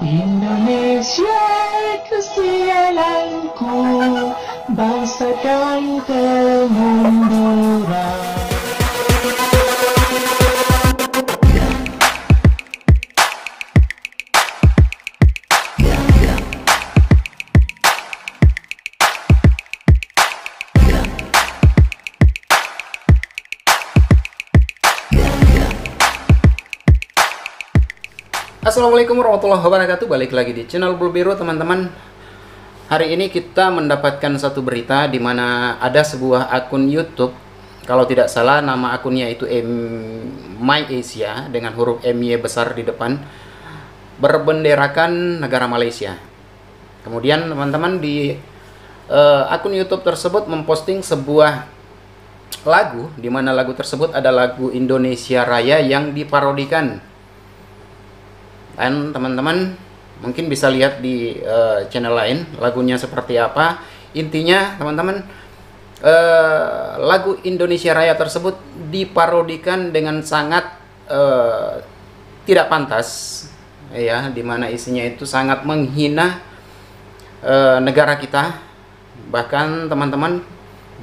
Indonesia kesialanku, bangsa dan kemunduran. Assalamualaikum warahmatullahi wabarakatuh. Balik lagi di channel Bulu Biru, teman-teman. Hari ini kita mendapatkan satu berita di mana ada sebuah akun YouTube, kalau tidak salah nama akunnya itu MyAsia dengan huruf MY besar di depan, berbenderakan negara Malaysia. Kemudian teman-teman di akun YouTube tersebut memposting sebuah lagu, di mana lagu tersebut ada lagu Indonesia Raya yang diparodikan. Dan teman-teman mungkin bisa lihat di channel lain lagunya seperti apa. Intinya teman-teman, lagu Indonesia Raya tersebut diparodikan dengan sangat tidak pantas, ya, dimana isinya itu sangat menghina negara kita. Bahkan teman-teman,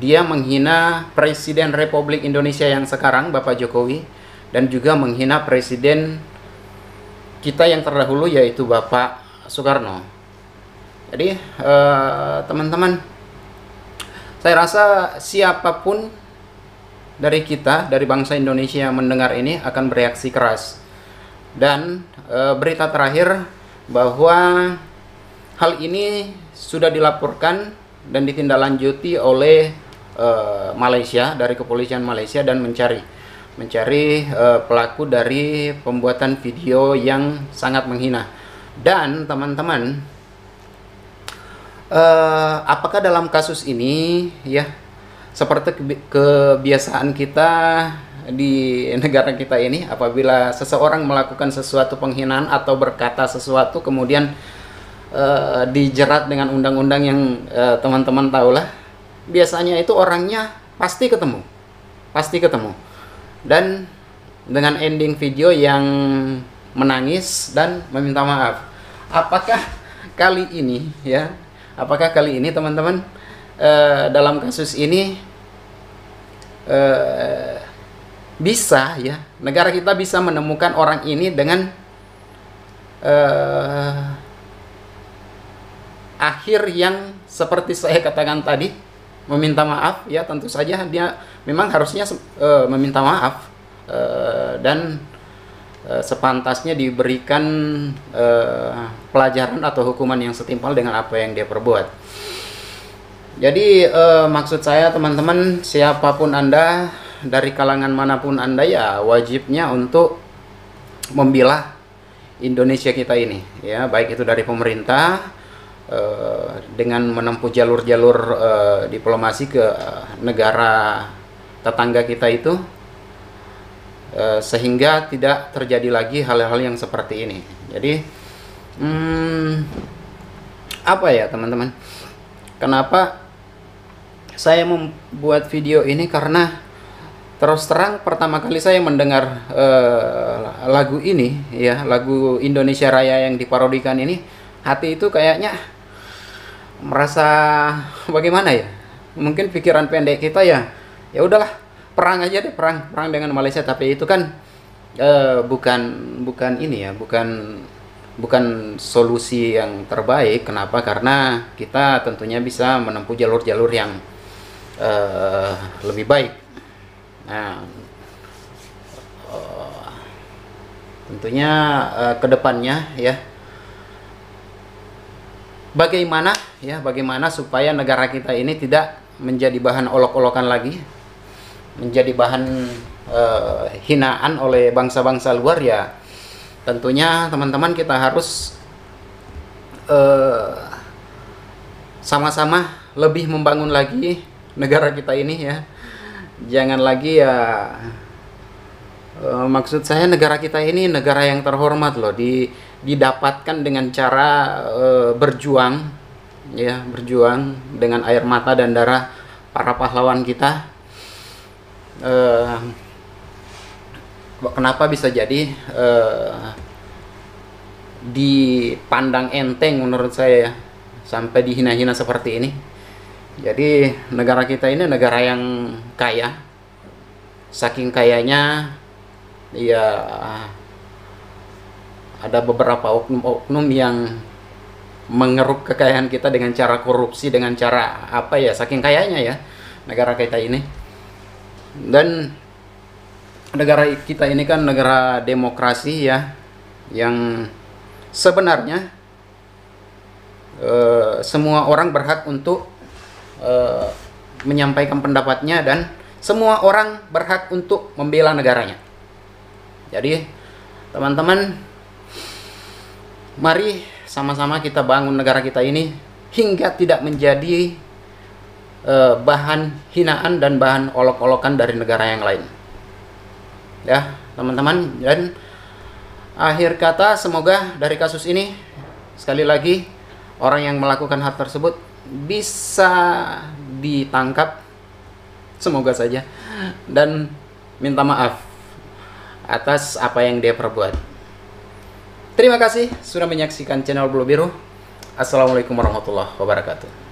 dia menghina Presiden Republik Indonesia yang sekarang, Bapak Jokowi, dan juga menghina Presiden kita yang terdahulu, yaitu Bapak Soekarno. Jadi teman-teman, saya rasa siapapun dari kita, dari bangsa Indonesia yang mendengar ini akan bereaksi keras. Dan berita terakhir bahwa hal ini sudah dilaporkan dan ditindaklanjuti oleh Malaysia, dari kepolisian Malaysia, dan mencari pelaku dari pembuatan video yang sangat menghina. Dan teman-teman, apakah dalam kasus ini, ya, seperti kebiasaan kita di negara kita ini, apabila seseorang melakukan sesuatu penghinaan atau berkata sesuatu kemudian dijerat dengan undang-undang yang teman-teman tahulah, biasanya itu orangnya pasti ketemu. Dan dengan ending video yang menangis dan meminta maaf. Apakah kali ini, ya, teman-teman, dalam kasus ini bisa, ya, negara kita bisa menemukan orang ini dengan akhir yang seperti saya katakan tadi, meminta maaf, ya. Tentu saja dia memang harusnya meminta maaf dan sepantasnya diberikan pelajaran atau hukuman yang setimpal dengan apa yang dia perbuat. Jadi maksud saya teman-teman, siapapun Anda, dari kalangan manapun Anda, ya, wajibnya untuk membela Indonesia kita ini, ya, baik itu dari pemerintah dengan menempuh jalur-jalur diplomasi ke negara tetangga kita itu, sehingga tidak terjadi lagi hal-hal yang seperti ini. Jadi apa ya teman-teman, kenapa saya membuat video ini? Karena terus terang pertama kali saya mendengar lagu ini, ya, lagu Indonesia Raya yang diparodikan ini, hati itu kayaknya merasa bagaimana ya, mungkin pikiran pendek kita, ya udahlah, perang aja deh, perang dengan Malaysia. Tapi itu kan bukan ini, ya, bukan solusi yang terbaik. Kenapa? Karena kita tentunya bisa menempuh jalur-jalur yang lebih baik. Nah, tentunya kedepannya, ya, bagaimana supaya negara kita ini tidak menjadi bahan olok-olokan lagi, menjadi bahan hinaan oleh bangsa-bangsa luar, ya. Tentunya teman-teman, kita harus sama-sama lebih membangun lagi negara kita ini, ya. Jangan lagi, ya, maksud saya negara kita ini negara yang terhormat loh, didapatkan dengan cara berjuang, ya, berjuang dengan air mata dan darah para pahlawan kita. Kenapa bisa jadi dipandang enteng menurut saya ya, sampai dihina-hina seperti ini. Jadi negara kita ini negara yang kaya, saking kayanya ya ada beberapa oknum-oknum yang mengeruk kekayaan kita dengan cara korupsi, dengan cara apa ya, saking kayanya ya negara kita ini. Dan negara kita ini kan negara demokrasi ya, yang sebenarnya semua orang berhak untuk menyampaikan pendapatnya, dan semua orang berhak untuk membela negaranya. Jadi teman-teman, mari sama-sama kita bangun negara kita ini hingga tidak menjadi bahan hinaan dan bahan olok-olokan dari negara yang lain. Ya, teman-teman, dan akhir kata semoga dari kasus ini sekali lagi orang yang melakukan hal tersebut bisa ditangkap, semoga saja, dan minta maaf atas apa yang dia perbuat. Terima kasih sudah menyaksikan channel Bulu Biru. Assalamualaikum warahmatullahi wabarakatuh.